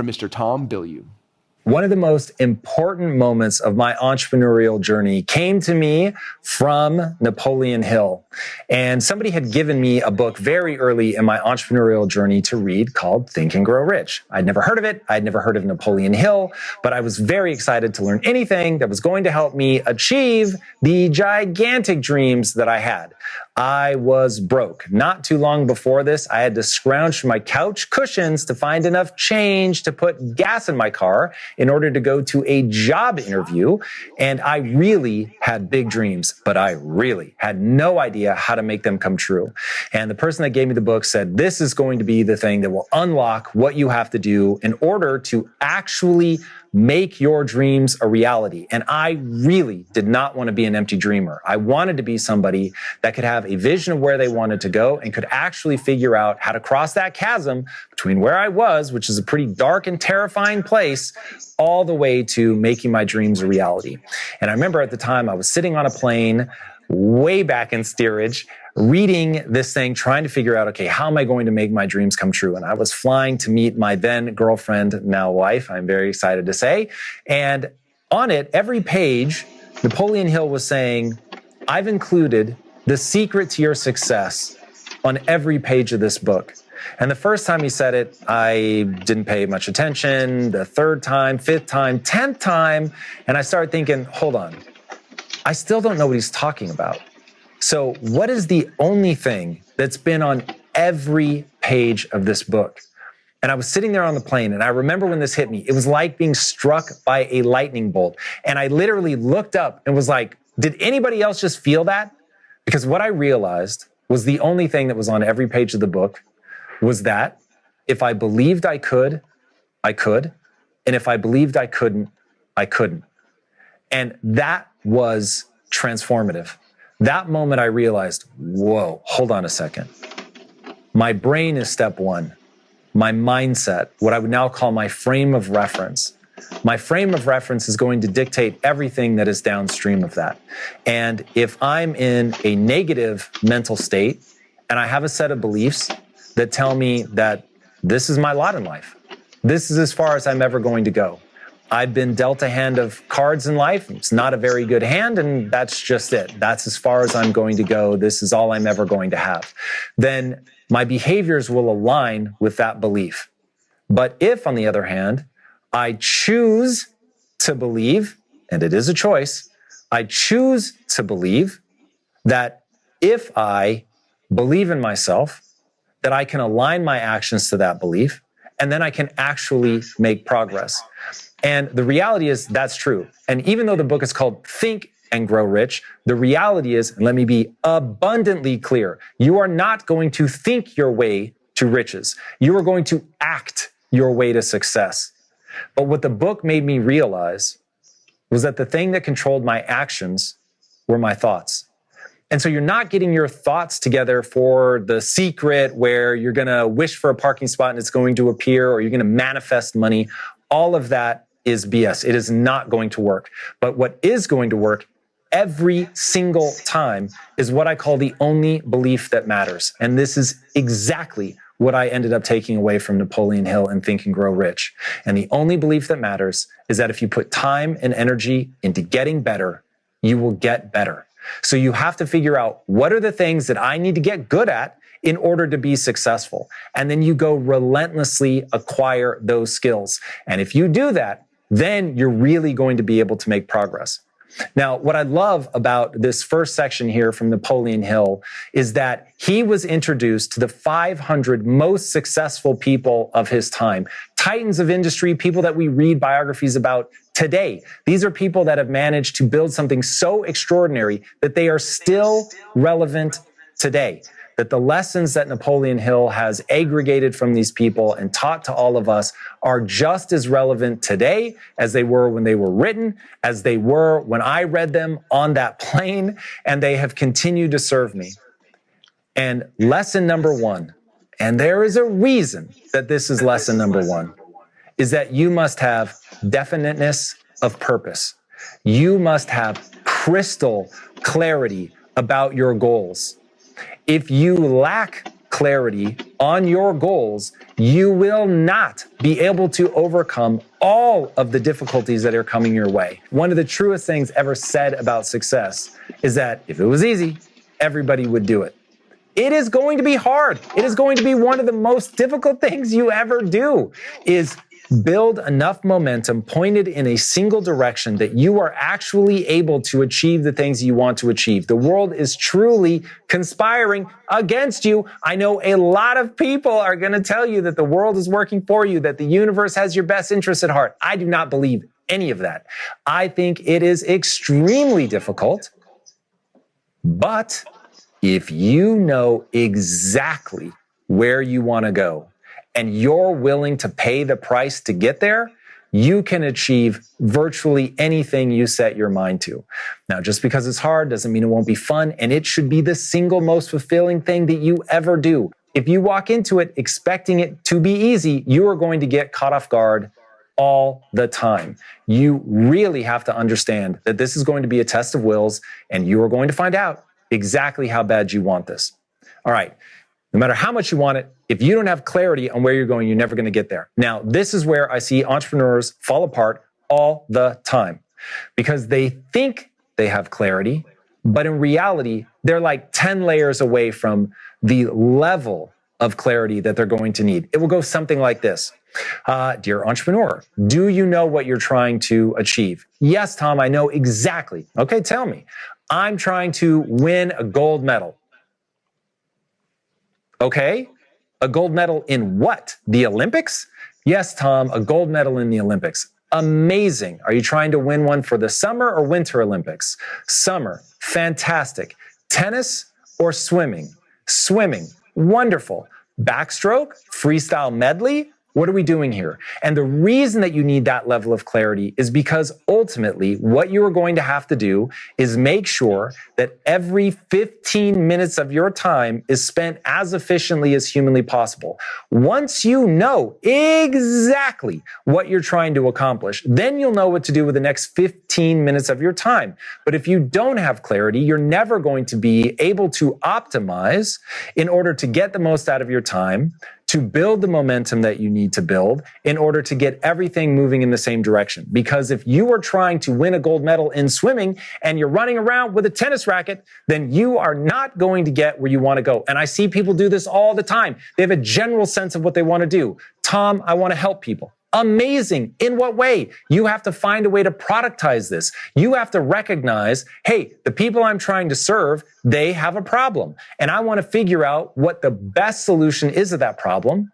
from Mr. Tom Beliview. One of the most important moments of my entrepreneurial journey came to me from Napoleon Hill. And somebody had given me a book very early in my entrepreneurial journey to read called Think and Grow Rich. I'd never heard of it. I'd never heard of Napoleon Hill, but I was very excited to learn anything that was going to help me achieve the gigantic dreams that I had. I was broke. Not too long before this, I had to scrounge from my couch cushions to find enough change to put gas in my car in order to go to a job interview. And I really had big dreams, but I really had no idea how to make them come true. And the person that gave me the book said, this is going to be the thing that will unlock what you have to do in order to actually make your dreams a reality. And I really did not want to be an empty dreamer. I wanted to be somebody that could have a vision of where they wanted to go and could actually figure out how to cross that chasm between where I was, which is a pretty dark and terrifying place, all the way to making my dreams a reality. And I remember at the time I was sitting on a plane way back in steerage, reading this thing, trying to figure out, okay, how am I going to make my dreams come true? And I was flying to meet my then girlfriend, now wife, I'm very excited to say. And on it, every page, Napoleon Hill was saying, I've included the secret to your success on every page of this book. And the first time he said it, I didn't pay much attention. The third time, fifth time, 10th time. And I started thinking, hold on, I still don't know what he's talking about. So what is the only thing that's been on every page of this book? And I was sitting there on the plane, and I remember when this hit me, it was like being struck by a lightning bolt. And I literally looked up and was like, did anybody else just feel that? Because what I realized was the only thing that was on every page of the book was that if I believed I could, I could. And if I believed I couldn't, I couldn't. And that was transformative. That moment I realized, whoa, hold on a second. My brain is step one. My mindset, what I would now call my frame of reference. My frame of reference is going to dictate everything that is downstream of that. And if I'm in a negative mental state and I have a set of beliefs that tell me that this is my lot in life, this is as far as I'm ever going to go. I've been dealt a hand of cards in life. It's not a very good hand, and that's just it. That's as far as I'm going to go. This is all I'm ever going to have. Then my behaviors will align with that belief. But if, on the other hand, I choose to believe, and it is a choice, I choose to believe that if I believe in myself, that I can align my actions to that belief, and then I can actually make progress. And the reality is that's true. And even though the book is called Think and Grow Rich, the reality is, and let me be abundantly clear, you are not going to think your way to riches. You are going to act your way to success. But what the book made me realize was that the thing that controlled my actions were my thoughts. And so you're not getting your thoughts together for the secret where you're going to wish for a parking spot and it's going to appear, or you're going to manifest money. All of that is BS. It is not going to work. But what is going to work every single time is what I call the only belief that matters. And this is exactly what I ended up taking away from Napoleon Hill and Think and Grow Rich. And the only belief that matters is that if you put time and energy into getting better, you will get better. So you have to figure out, what are the things that I need to get good at in order to be successful? And then you go relentlessly acquire those skills. And if you do that, then you're really going to be able to make progress. Now, what I love about this first section here from Napoleon Hill is that he was introduced to the 500 most successful people of his time, titans of industry, people that we read biographies about today. These are people that have managed to build something so extraordinary that they are still relevant today. That the lessons that Napoleon Hill has aggregated from these people and taught to all of us are just as relevant today as they were when they were written, as they were when I read them on that plane, and they have continued to serve me. And lesson number one, and there is a reason that this is lesson number one, is that you must have definiteness of purpose. You must have crystal clarity about your goals. If you lack clarity on your goals, you will not be able to overcome all of the difficulties that are coming your way. One of the truest things ever said about success is that if it was easy, everybody would do it. It is going to be hard. It is going to be one of the most difficult things you ever do, is build enough momentum pointed in a single direction that you are actually able to achieve the things you want to achieve. The world is truly conspiring against you. I know a lot of people are going to tell you that the world is working for you, that the universe has your best interests at heart. I do not believe any of that. I think it is extremely difficult, but if you know exactly where you want to go and you're willing to pay the price to get there, you can achieve virtually anything you set your mind to. Now, just because it's hard doesn't mean it won't be fun, and it should be the single most fulfilling thing that you ever do. If you walk into it expecting it to be easy, you are going to get caught off guard all the time. You really have to understand that this is going to be a test of wills, and you are going to find out exactly how bad you want this. All right. No matter how much you want it, if you don't have clarity on where you're going, you're never going to get there. Now, this is where I see entrepreneurs fall apart all the time because they think they have clarity, but in reality, they're like 10 layers away from the level of clarity that they're going to need. It will go something like this. Dear entrepreneur, do you know what you're trying to achieve? Yes, Tom, I know exactly. Okay, tell me. I'm trying to win a gold medal. Okay, a gold medal in what? The Olympics? Yes, Tom, a gold medal in the Olympics. Amazing. Are you trying to win one for the Summer or Winter Olympics? Summer, fantastic. Tennis or swimming? Swimming, wonderful. Backstroke, freestyle medley? What are we doing here? And the reason that you need that level of clarity is because ultimately what you are going to have to do is make sure that every 15 minutes of your time is spent as efficiently as humanly possible. Once you know exactly what you're trying to accomplish, then you'll know what to do with the next 15 minutes of your time. But if you don't have clarity, you're never going to be able to optimize in order to get the most out of your time, to build the momentum that you need to build in order to get everything moving in the same direction. Because if you are trying to win a gold medal in swimming and you're running around with a tennis racket, then you are not going to get where you want to go. And I see people do this all the time. They have a general sense of what they want to do. Tom, I want to help people. Amazing. In what way? You have to find a way to productize this. You have to recognize, hey, the people I'm trying to serve, they have a problem. And I want to figure out what the best solution is of that problem.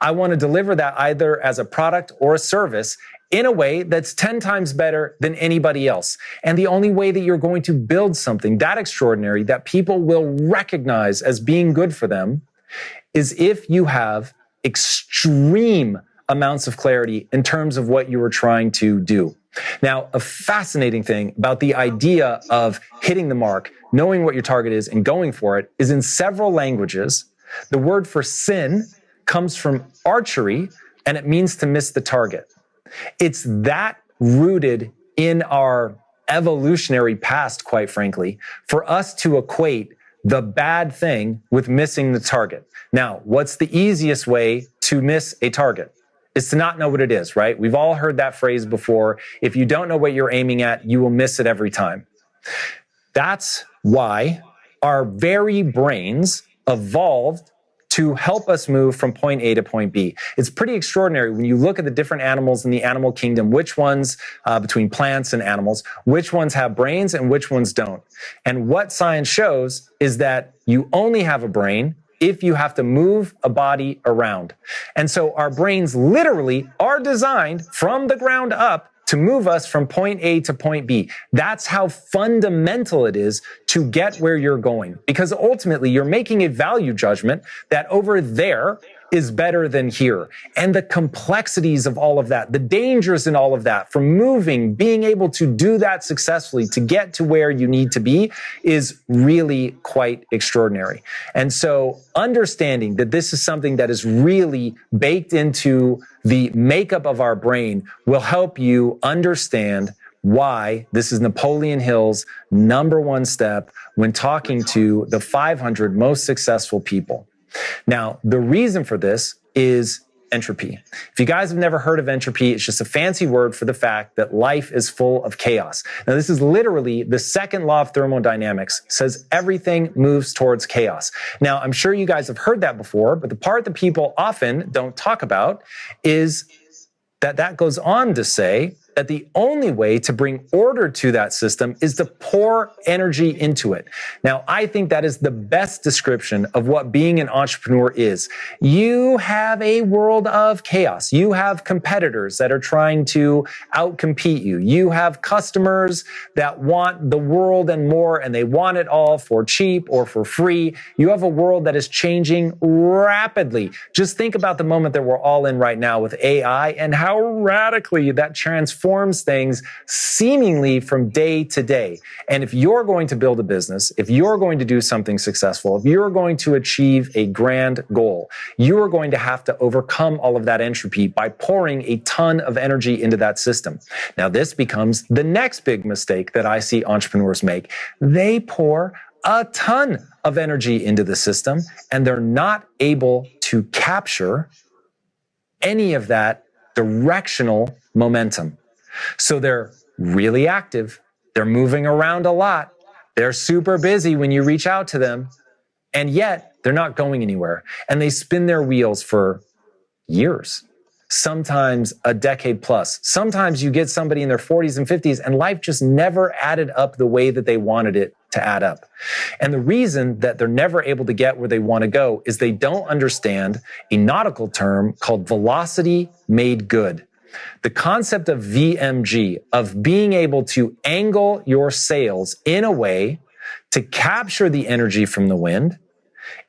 I want to deliver that either as a product or a service in a way that's 10 times better than anybody else. And the only way that you're going to build something that extraordinary that people will recognize as being good for them is if you have extreme amounts of clarity in terms of what you were trying to do. Now, a fascinating thing about the idea of hitting the mark, knowing what your target is and going for it is in several languages. The word for sin comes from archery and it means to miss the target. It's that rooted in our evolutionary past, quite frankly, for us to equate the bad thing with missing the target. Now, what's the easiest way to miss a target? Is to not know what it is, right? We've all heard that phrase before. If you don't know what you're aiming at, you will miss it every time. That's why our very brains evolved to help us move from point A to point B. It's pretty extraordinary when you look at the different animals in the animal kingdom, which ones, between plants and animals, which ones have brains and which ones don't. And what science shows is that you only have a brain if you have to move a body around. And so our brains literally are designed from the ground up to move us from point A to point B. That's how fundamental it is to get where you're going. Because ultimately, you're making a value judgment that over there is better than here. And the complexities of all of that, the dangers in all of that, from moving, being able to do that successfully to get to where you need to be is really quite extraordinary. And so understanding that this is something that is really baked into the makeup of our brain will help you understand why this is Napoleon Hill's number one step when talking to the 500 most successful people. Now, the reason for this is entropy. If you guys have never heard of entropy, it's just a fancy word for the fact that life is full of chaos. Now, this is literally the second law of thermodynamics, says everything moves towards chaos. Now, I'm sure you guys have heard that before, but the part that people often don't talk about is that goes on to say that the only way to bring order to that system is to pour energy into it. Now, I think that is the best description of what being an entrepreneur is. You have a world of chaos. You have competitors that are trying to outcompete you. You have customers that want the world and more, and they want it all for cheap or for free. You have a world that is changing rapidly. Just think about the moment that we're all in right now with AI and how radically that transforms things seemingly from day to day. And if you're going to build a business, if you're going to do something successful, if you're going to achieve a grand goal, you are going to have to overcome all of that entropy by pouring a ton of energy into that system. Now, this becomes the next big mistake that I see entrepreneurs make. They pour a ton of energy into the system, and they're not able to capture any of that directional momentum. So they're really active. They're moving around a lot. They're super busy when you reach out to them, and yet they're not going anywhere. And they spin their wheels for years, sometimes a decade plus. Sometimes you get somebody in their 40s and 50s, and life just never added up the way that they wanted it to add up. And the reason that they're never able to get where they want to go is they don't understand a nautical term called velocity made good. The concept of VMG, of being able to angle your sails in a way to capture the energy from the wind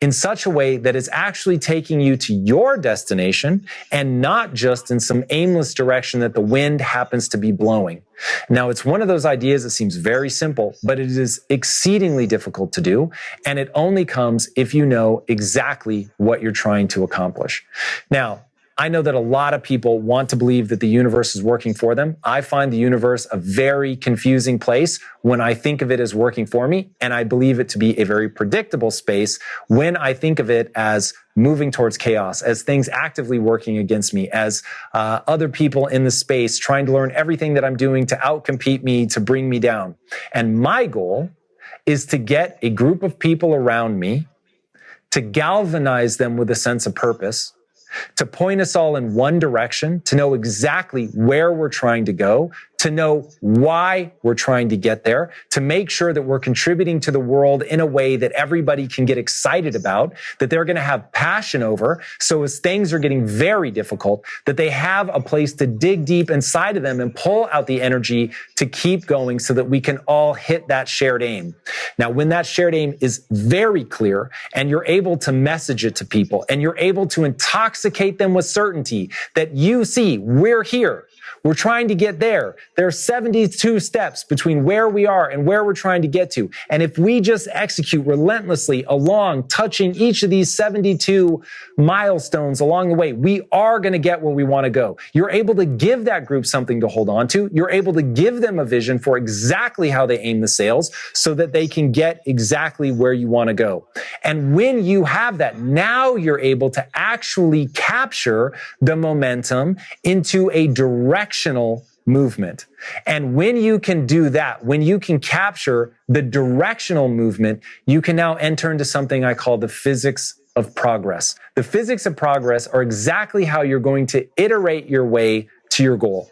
in such a way that it's actually taking you to your destination and not just in some aimless direction that the wind happens to be blowing. Now, it's one of those ideas that seems very simple, but it is exceedingly difficult to do. And it only comes if you know exactly what you're trying to accomplish. Now, I know that a lot of people want to believe that the universe is working for them. I find the universe a very confusing place when I think of it as working for me, and I believe it to be a very predictable space when I think of it as moving towards chaos, as things actively working against me, as other people in the space trying to learn everything that I'm doing to outcompete me, to bring me down. And my goal is to get a group of people around me, to galvanize them with a sense of purpose, to point us all in one direction, to know exactly where we're trying to go, to know why we're trying to get there, to make sure that we're contributing to the world in a way that everybody can get excited about, that they're going to have passion over. So as things are getting very difficult, that they have a place to dig deep inside of them and pull out the energy to keep going so that we can all hit that shared aim. Now, when that shared aim is very clear and you're able to message it to people and you're able to intoxicate them with certainty that you see, we're here. We're trying to get there. There are 72 steps between where we are and where we're trying to get to. And if we just execute relentlessly along, touching each of these 72 milestones along the way, we are going to get where we want to go. You're able to give that group something to hold on to. You're able to give them a vision for exactly how they aim the sails so that they can get exactly where you want to go. And when you have that, now you're able to actually capture the momentum into a directional movement. And when you can do that, when you can capture the directional movement, you can now enter into something I call the physics of progress. The physics of progress are exactly how you're going to iterate your way to your goal.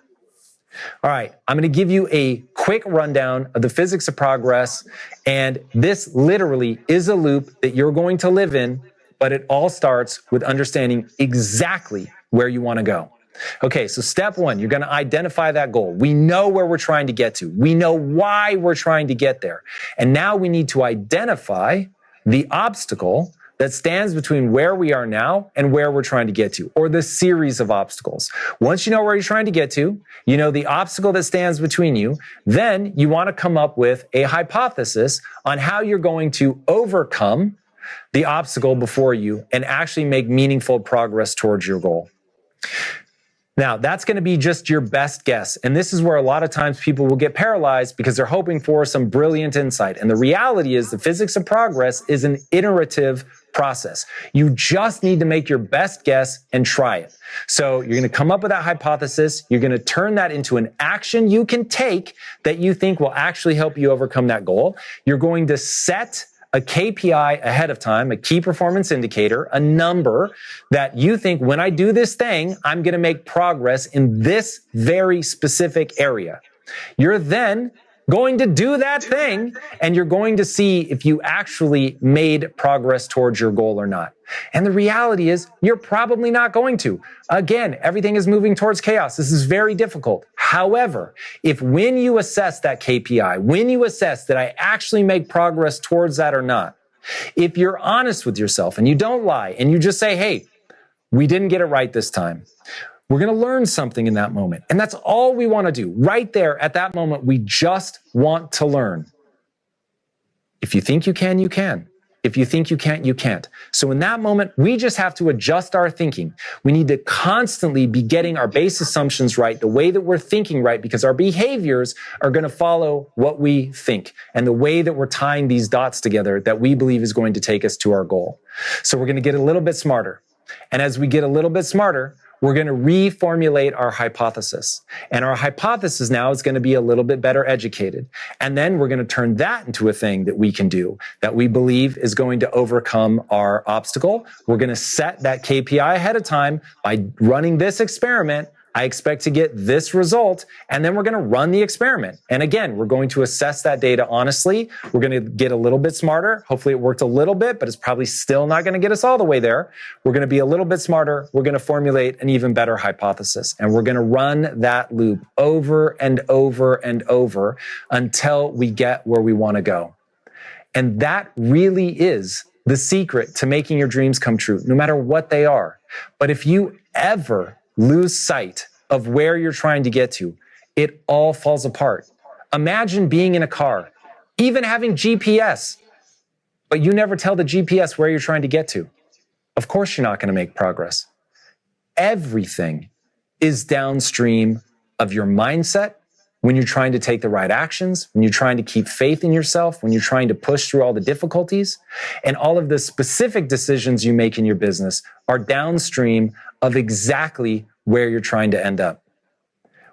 All right, I'm going to give you a quick rundown of the physics of progress. And this literally is a loop that you're going to live in, but it all starts with understanding exactly where you want to go. Okay, so step one, you're going to identify that goal. We know where we're trying to get to. We know why we're trying to get there. And now we need to identify the obstacle that stands between where we are now and where we're trying to get to, or the series of obstacles. Once you know where you're trying to get to, you know the obstacle that stands between you, then you want to come up with a hypothesis on how you're going to overcome the obstacle before you and actually make meaningful progress towards your goal. Now, that's going to be just your best guess. And this is where a lot of times people will get paralyzed because they're hoping for some brilliant insight. And the reality is the physics of progress is an iterative process. You just need to make your best guess and try it. So you're going to come up with that hypothesis. You're going to turn that into an action you can take that you think will actually help you overcome that goal. You're going to set a KPI ahead of time, a key performance indicator, a number that you think when I do this thing, I'm going to make progress in this very specific area. You're then going to do that thing, and you're going to see if you actually made progress towards your goal or not. And the reality is, you're probably not going to. Again, everything is moving towards chaos. This is very difficult. However, if when you assess that KPI, when you assess that I actually make progress towards that or not, if you're honest with yourself and you don't lie and you just say, hey, we didn't get it right this time. We're going to learn something in that moment. And that's all we want to do. Right there at that moment, we just want to learn. If you think you can, you can. If you think you can't, you can't. So in that moment, we just have to adjust our thinking. We need to constantly be getting our base assumptions right, the way that we're thinking right, because our behaviors are going to follow what we think and the way that we're tying these dots together that we believe is going to take us to our goal. So we're going to get a little bit smarter. And as we get a little bit smarter, we're going to reformulate our hypothesis. And our hypothesis now is going to be a little bit better educated. And then we're going to turn that into a thing that we can do, that we believe is going to overcome our obstacle. We're going to set that KPI ahead of time by running this experiment. I expect to get this result, and then we're going to run the experiment. And again, we're going to assess that data honestly. We're going to get a little bit smarter. Hopefully it worked a little bit, but it's probably still not going to get us all the way there. We're going to be a little bit smarter. We're going to formulate an even better hypothesis, and we're going to run that loop over and over and over until we get where we want to go. And that really is the secret to making your dreams come true, no matter what they are. But if you ever lose sight of where you're trying to get to, it all falls apart. Imagine being in a car, even having GPS, but you never tell the GPS where you're trying to get to. Of course, you're not going to make progress. Everything is downstream of your mindset when you're trying to take the right actions, when you're trying to keep faith in yourself, when you're trying to push through all the difficulties, and all of the specific decisions you make in your business are downstream of exactly where you're trying to end up.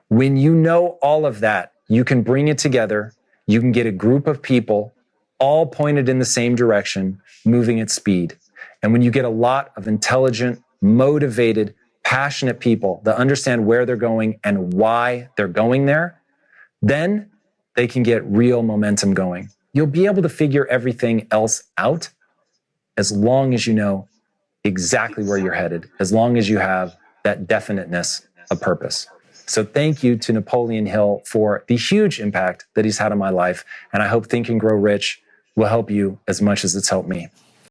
When you know all of that, you can bring it together. You can get a group of people all pointed in the same direction, moving at speed. And when you get a lot of intelligent, motivated, passionate people that understand where they're going and why they're going there, then they can get real momentum going. You'll be able to figure everything else out as long as you know exactly where you're headed, as long as you have that definiteness of purpose. So thank you to Napoleon Hill for the huge impact that he's had on my life. And I hope Think and Grow Rich will help you as much as it's helped me.